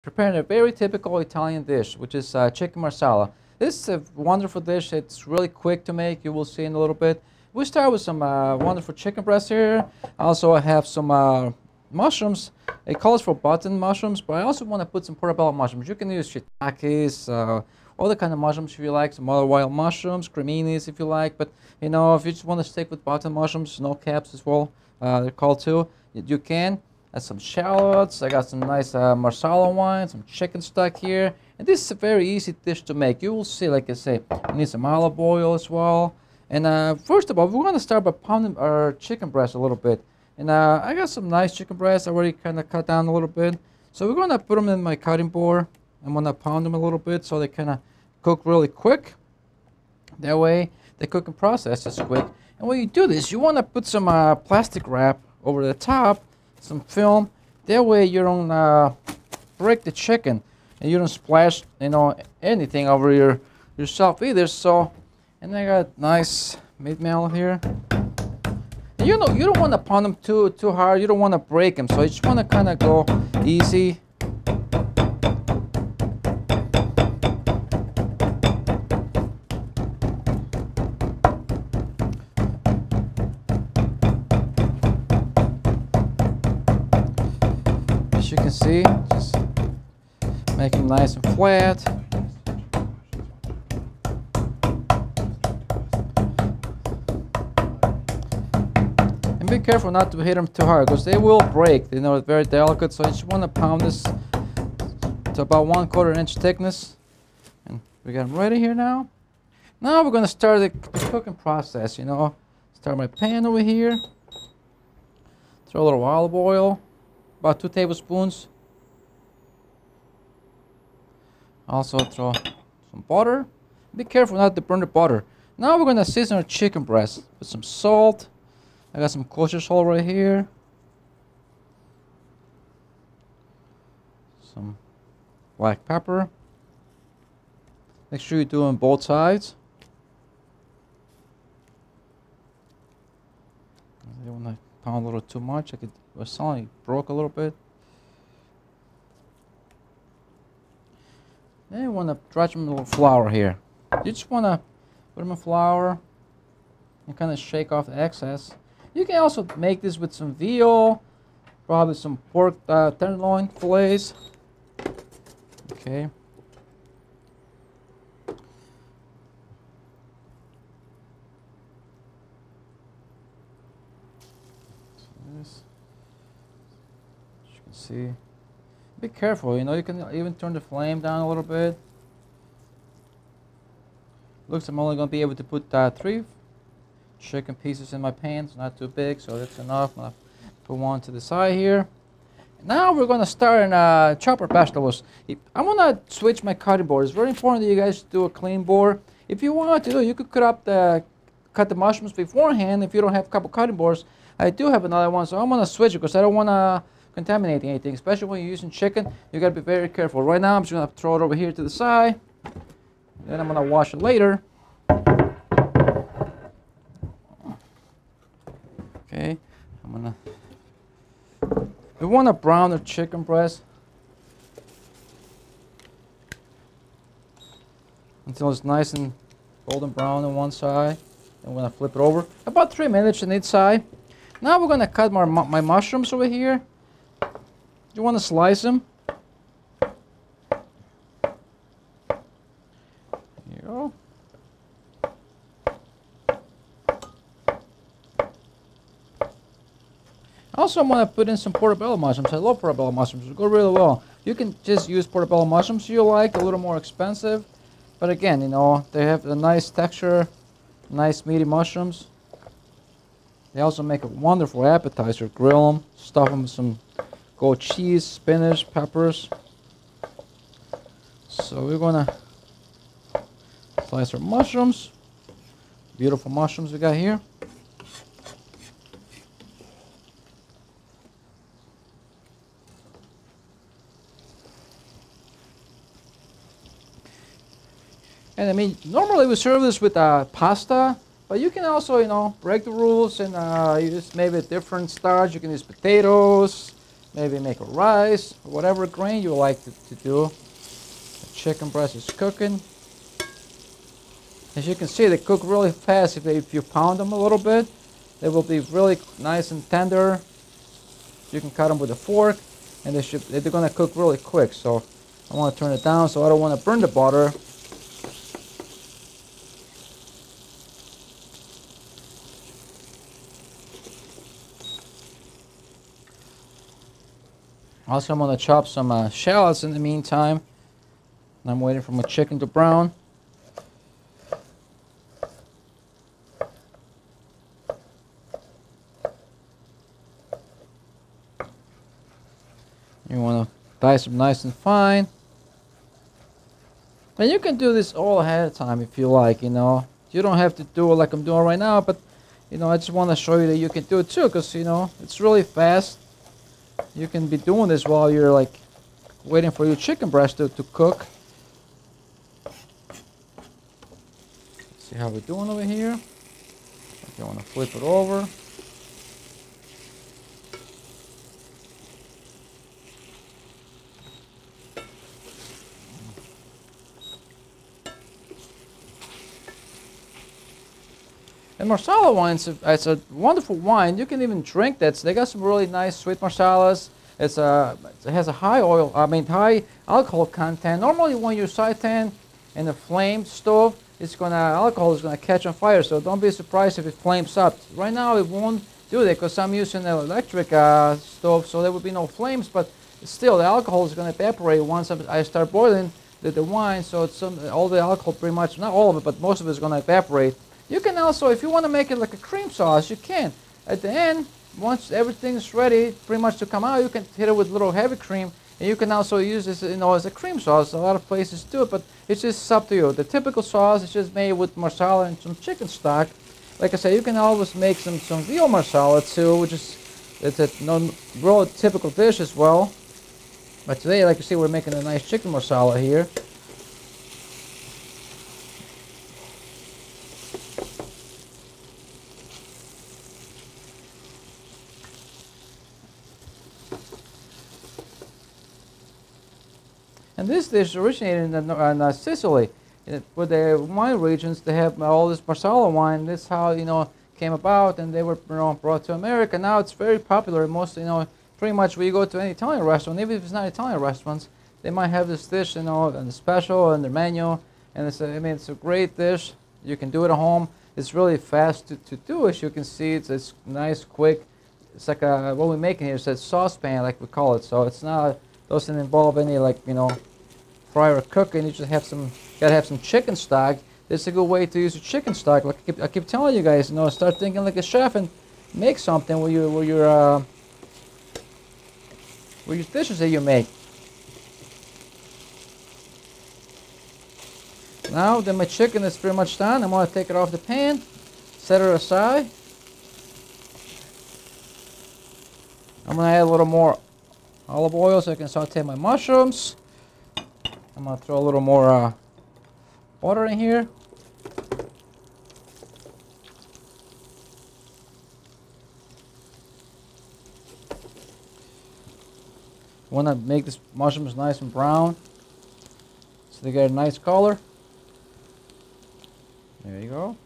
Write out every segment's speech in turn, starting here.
Preparing a very typical Italian dish, which is chicken marsala. This is a wonderful dish. It's really quick to make. You will see in a little bit. We start with some wonderful chicken breast here. Also, I have some mushrooms. It calls for button mushrooms, but I also want to put some portobello mushrooms. You can use shiitakes, all the kind of mushrooms if you like. Some other wild mushrooms, creminis if you like. But you know, if you just want to stick with button mushrooms, no caps as well. They're called too. You can. Add some shallots. I got some nice Marsala wine, some chicken stock here. And this is a very easy dish to make. You will see, like I say, you need some olive oil as well. And first of all, we're going to start by pounding our chicken breast a little bit. And I got some nice chicken breasts already kind of cut down a little bit. So we're going to put them in my cutting board. I'm going to pound them a little bit so they kind of cook really quick. That way, the cooking process is quick. And when you do this, you want to put some plastic wrap over the top, some film. That way you don't break the chicken and you don't splash, you know, anything over yourself either. So, and I got nice meat mallet here. And you know, you don't want to pound them too hard. You don't want to break them. So you just want to kind of go easy. As you can see, just make them nice and flat. And be careful not to hit them too hard because they will break. You know, it's very delicate, so you just want to pound this to about 1/4 inch thickness. And we got them ready here now. Now we're going to start the cooking process. You know, start my pan over here. Throw a little olive oil. About 2 tablespoons. Also throw some butter. Be careful not to burn the butter. Now we're going to season our chicken breast with some salt. I got some kosher salt right here. Some black pepper. Make sure you do it on both sides. I don't want to pound a little too much. It suddenly broke a little bit. Then you want to dredge them a little flour here. You just want to put them in flour and kind of shake off the excess. You can also make this with some veal, probably some pork tenderloin fillets. Okay. See, be careful, you know, you can even turn the flame down a little bit. Looks I'm only going to be able to put 3 chicken pieces in my pan. It's not too big, so that's enough. I'm going to put one to the side here. Now we're going to start in chop our vegetables. I want to switch my cutting board. It's very important that you guys do a clean board. If you want to, you could cut the mushrooms beforehand. If you don't have a couple cutting boards, I do have another one, so I'm going to switch it because I don't want to contaminate anything, especially when you're using chicken. You got to be very careful. Right now, I'm just going to throw it over here to the side. Then I'm going to wash it later. Okay, we want to brown the chicken breast until it's nice and golden brown on one side. And we're going to flip it over. About 3 minutes on each side. Now we're going to cut my mushrooms over here. You want to slice them. Here you go. Also, I'm going to put in some portobello mushrooms. I love portobello mushrooms. They go really well. You can just use portobello mushrooms you like, a little more expensive. But again, you know, they have a nice texture, nice meaty mushrooms. They also make a wonderful appetizer. Grill them, stuff them with some goat cheese, spinach, peppers. So we're going to slice our mushrooms. Beautiful mushrooms we got here. And I mean, normally we serve this with pasta, But you can also, break the rules and use maybe a different starch. You can use potatoes, maybe make a rice, or whatever grain you like to do. The chicken breast is cooking. As you can see, they cook really fast. If you pound them a little bit, they will be really nice and tender. You can cut them with a fork, and they're gonna cook really quick. So I want to turn it down so I don't want to burn the butter. Also, I'm gonna chop some shallots in the meantime. I'm waiting for my chicken to brown. You want to dice them nice and fine. And you can do this all ahead of time if you like, you know. You don't have to do it like I'm doing right now, but, you know, I just want to show you that you can do it too, because, you know, it's really fast. You can be doing this while you're, like, waiting for your chicken breast to cook. See how we're doing over here. Okay, I want to flip it over. And Marsala wine, it's a wonderful wine. You can even drink that. So they got some really nice sweet Marsalas. It has a high alcohol content. Normally when you sauteing in a flame stove, alcohol is gonna catch on fire. So don't be surprised if it flames up. Right now it won't do that because I'm using an electric stove, so there will be no flames. But still, the alcohol is gonna evaporate once I start boiling the wine. So all the alcohol, pretty much, not all of it, but most of it is gonna evaporate. You can also, if you want to make it like a cream sauce, you can. At the end, once everything's ready, pretty much to come out, you can hit it with a little heavy cream, and you can also use this, you know, as a cream sauce. A lot of places do it, but it's just up to you. The typical sauce is just made with Marsala and some chicken stock. Like I said, you can always make some veal Marsala too, which is a real typical dish as well. But today, like you see, we're making a nice chicken Marsala here. And this dish originated in Sicily. With the wine regions, they have all this Marsala wine. This is how, you know, came about, and they were, you know, brought to America. Now it's very popular. Most, you know, pretty much when you go to any Italian restaurant, even if it's not Italian restaurants, they might have this dish, you know, and the special on their menu. And it's a great dish. You can do it at home. It's really fast to do. As you can see, it's nice, quick. It's like what we're making here is a saucepan, like we call it. So it's not, doesn't involve any, like, you know, fry or cooking. You just gotta have some chicken stock. This is a good way to use your chicken stock. Like I keep telling you guys, you know, start thinking like a chef and make something with your dishes that you make. Now that my chicken is pretty much done, I'm gonna take it off the pan, set it aside. I'm gonna add a little more olive oil so I can saute my mushrooms. I'm going to throw a little more butter in here. I want to make this mushrooms nice and brown so they get a nice color. There you go.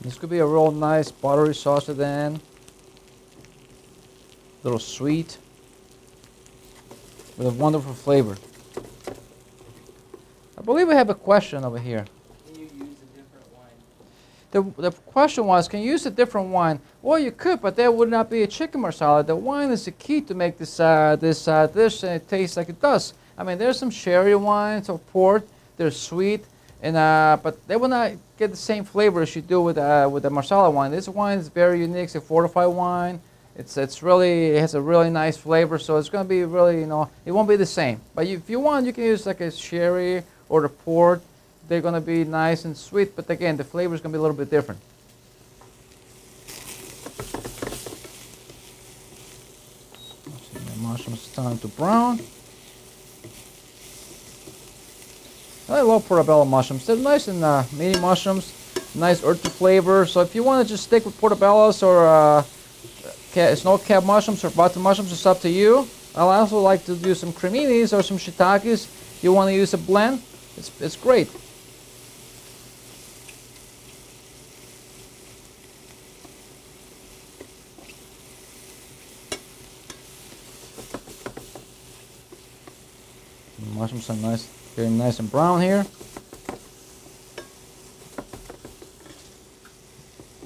This could be a real nice buttery sauce at the end. A little sweet with a wonderful flavor. I believe we have a question over here. Can you use a different wine? The question was, can you use a different wine? Well, you could, but that would not be a chicken Marsala. The wine is the key to make this dish, and it tastes like it does. I mean, there's some sherry wines or port. They're sweet, and but they will not get the same flavor as you do with the Marsala wine. This wine is very unique. It's a fortified wine. It has a really nice flavor, so it's going to be really, you know, it won't be the same. But if you want, you can use like a sherry or the port. they're gonna be nice and sweet, but again, the flavor is gonna be a little bit different. My mushrooms starting to brown. I love portobello mushrooms. They're nice and meaty mushrooms, nice earthy flavor. So if you want to just stick with portobellos or snow-capped mushrooms or button mushrooms, it's up to you. I also like to do some creminis or some shiitakes. You want to use a blend, it's great. The mushrooms are nice, very nice and brown here.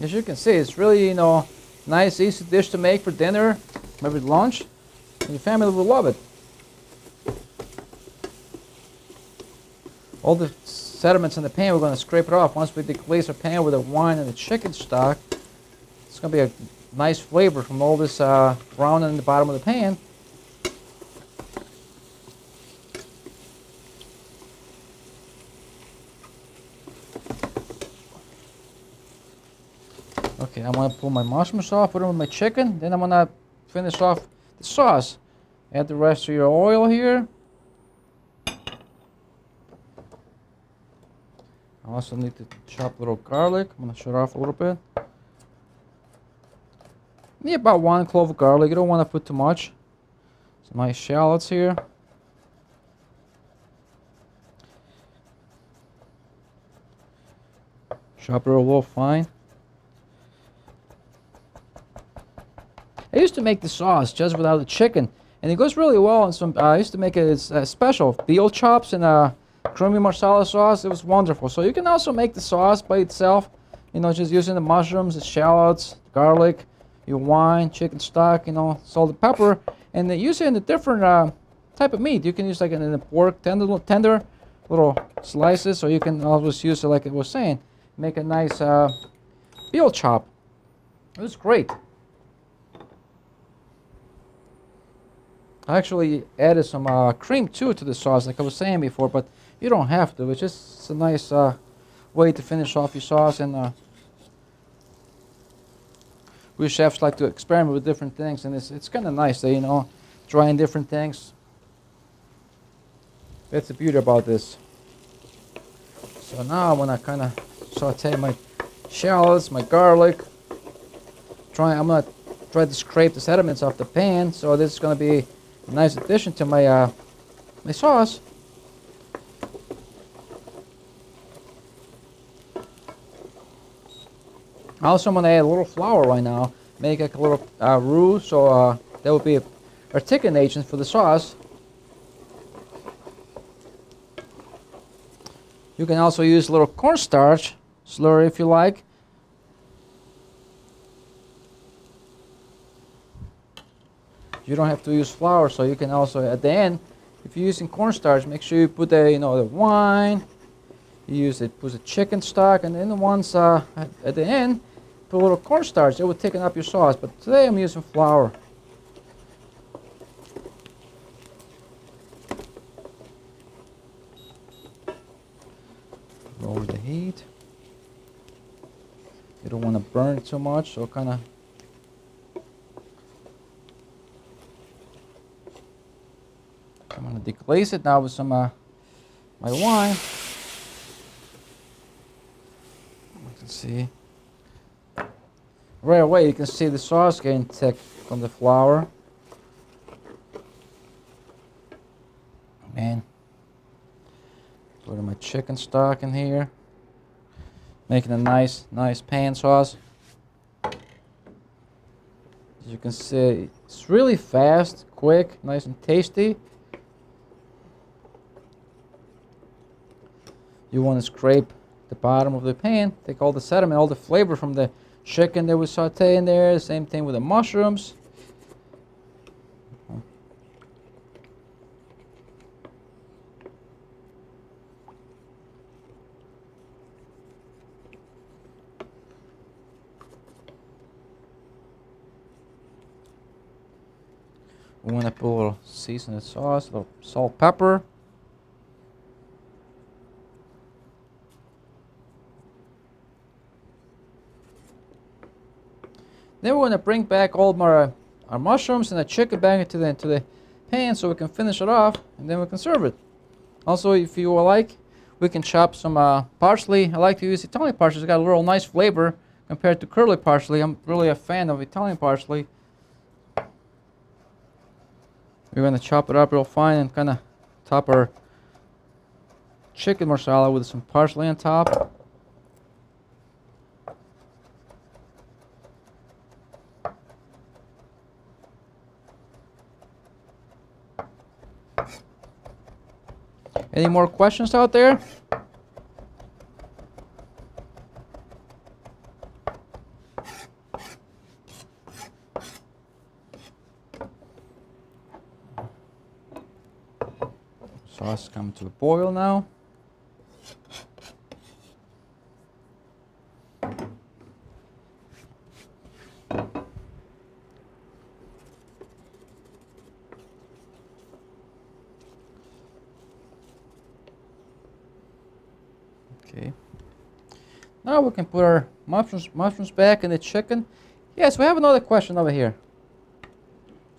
As you can see, it's really, you know, nice, easy dish to make for dinner, maybe lunch, and your family will love it. All the sediments in the pan, we're going to scrape it off. Once we deglaze our pan with the wine and the chicken stock, it's going to be a nice flavor from all this brown in the bottom of the pan. Okay, I'm going to pull my mushrooms off, put them with my chicken. Then I'm going to finish off the sauce. Add the rest of your oil here. I also need to chop a little garlic. I'm going to shut off a little bit. Need about 1 clove of garlic. You don't want to put too much. Some nice shallots here. Chop it a little fine. I used to make the sauce just without the chicken, and it goes really well. And some I used to make it as special veal chops and creamy Marsala sauce. It was wonderful. So you can also make the sauce by itself, you know, just using the mushrooms, the shallots, garlic, your wine, chicken stock, you know, salt and pepper, and then use it in a different type of meat. You can use like in the pork tender little slices, or you can always use it like I was saying, make a nice veal chop. It was great. I actually added some cream too to the sauce, like I was saying before, but you don't have to. It's just a nice way to finish off your sauce. And we chefs like to experiment with different things, and it's kind of nice, you know, trying different things. That's the beauty about this. So now I'm gonna kind of saute my shallots, my garlic. I'm gonna try to scrape the sediments off the pan. So this is gonna be a nice addition to my my sauce. Also, I'm going to add a little flour right now, make like a little roux, so that will be our thickening agent for the sauce. You can also use a little cornstarch slurry if you like. You don't have to use flour, so you can also at the end, if you're using cornstarch, make sure you put the the wine. You put the chicken stock, and then the ones at the end, put a little cornstarch. It will thicken up your sauce. But today I'm using flour. Lower the heat. You don't want to burn it too much, so kind of. I'm going to deglaze it now with some my wine. You can see right away. You can see the sauce getting thick from the flour. And put my chicken stock in here, making a nice pan sauce. As you can see, it's really fast, quick, nice and tasty. You want to scrape the bottom of the pan, take all the sediment, all the flavor from the chicken that we saute in there. Same thing with the mushrooms. We want to put a little seasoned sauce, a little salt, pepper. Then we're gonna bring back all of our mushrooms and the chicken back into the pan so we can finish it off, and then we can serve it. Also, if you like, we can chop some parsley. I like to use Italian parsley. It's got a real nice flavor compared to curly parsley. I'm really a fan of Italian parsley. We're gonna chop it up real fine and kind of top our chicken marsala with some parsley on top. Any more questions out there? Sauce is coming to a boil now. Okay. Now we can put our mushrooms back in the chicken. Yes, we have another question over here.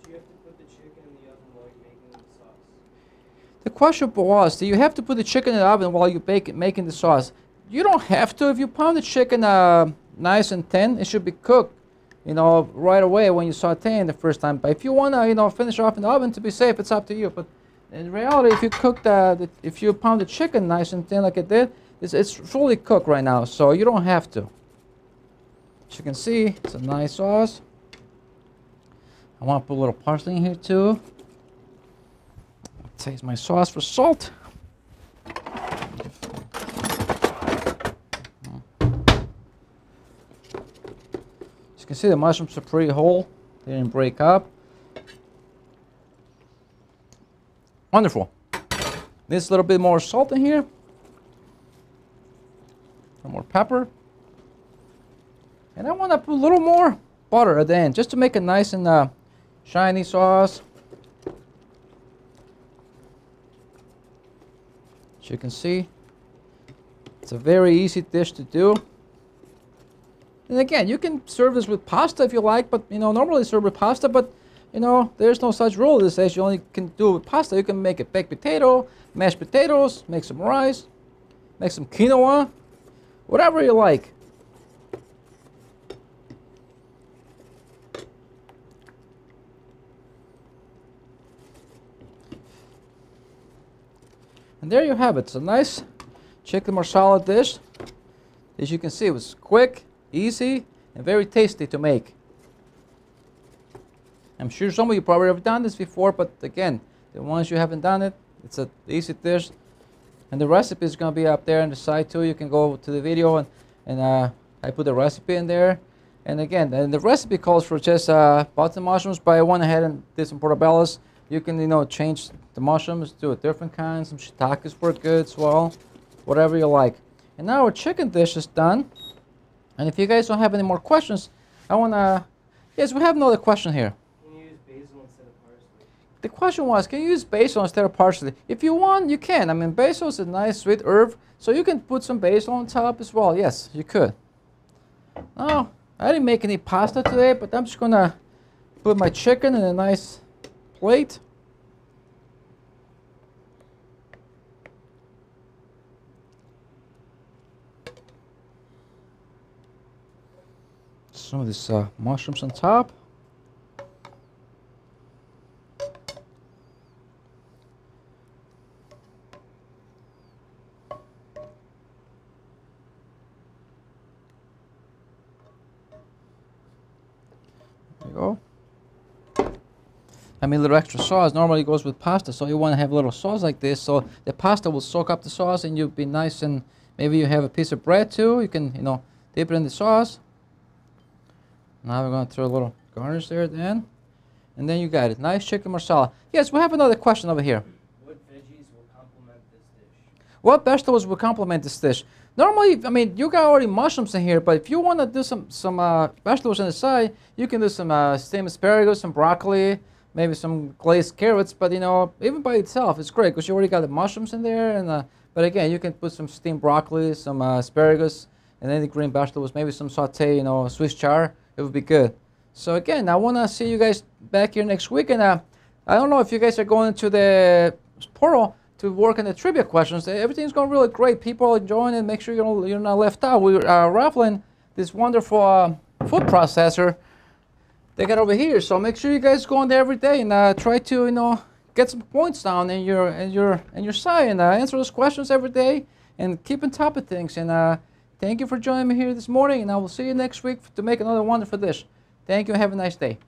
Do you have to put the chicken in the oven while you're making the sauce? The question was, do you have to put the chicken in the oven while you making the sauce? You don't have to. If you pound the chicken nice and thin, it should be cooked, right away when you saute it the first time. But if you want to, finish off in the oven to be safe, it's up to you. But in reality, if you cook if you pound the chicken nice and thin like it did, it's fully cooked right now, so you don't have to. As you can see, it's a nice sauce. I want to put a little parsley in here too. Taste my sauce for salt. As you can see, the mushrooms are pretty whole. They didn't break up. Wonderful. There's a little bit more salt in here. Some more pepper. And I want to put a little more butter at the end, just to make a nice and shiny sauce. As you can see, it's a very easy dish to do. And again, you can serve this with pasta if you like, but normally serve with pasta, but there's no such rule that says you only can do it with pasta. You can make a baked potato, mashed potatoes, make some rice, make some quinoa, whatever you like. And there you have it. It's a nice chicken marsala dish. As you can see, it was quick, easy, and very tasty to make. I'm sure some of you probably have done this before, but again, the ones you haven't done it, it's an easy dish. And the recipe is going to be up there on the side too. You can go to the video and I put the recipe in there. And again, the recipe calls for just button mushrooms, but I went ahead and did some portobellos. You can, change the mushrooms to a different kind. Some shiitakes work good as well. Whatever you like. And now our chicken dish is done. And if you guys don't have any more questions, I want to... Yes, we have another question here. Can you use basil instead of parsley? The question was, can you use basil instead of parsley? If you want, you can. I mean, basil is a nice sweet herb, so you can put some basil on top as well. Yes, you could. Now, I didn't make any pasta today, but I'm just going to put my chicken in a nice plate. Some of these mushrooms on top. There you go. I mean, a little extra sauce normally goes with pasta, so you want to have a little sauce like this, so the pasta will soak up the sauce, and you'll be nice. And maybe you have a piece of bread too. You can, dip it in the sauce. Now we're going to throw a little garnish there at the end. And then you got it. Nice chicken marsala. Yes, we have another question over here. What veggies will complement this dish? What vegetables will complement this dish? Normally, I mean, you got already mushrooms in here, but if you want to do some vegetables on the side, you can do some steamed asparagus, some broccoli, maybe some glazed carrots. But, even by itself, it's great because you already got the mushrooms in there. And but again, you can put some steamed broccoli, some asparagus, and any green vegetables, maybe some saute, Swiss chard. It would be good. So again, I want to see you guys back here next week. And I don't know if you guys are going into the portal to work on the trivia questions. Everything's going really great. People are enjoying it. Make sure you're not left out. We are raffling this wonderful food processor they got over here. So make sure you guys go on there every day and try to get some points down in your side and answer those questions every day and keep on top of things. And thank you for joining me here this morning. And I will see you next week to make another wonderful dish. Thank you and have a nice day.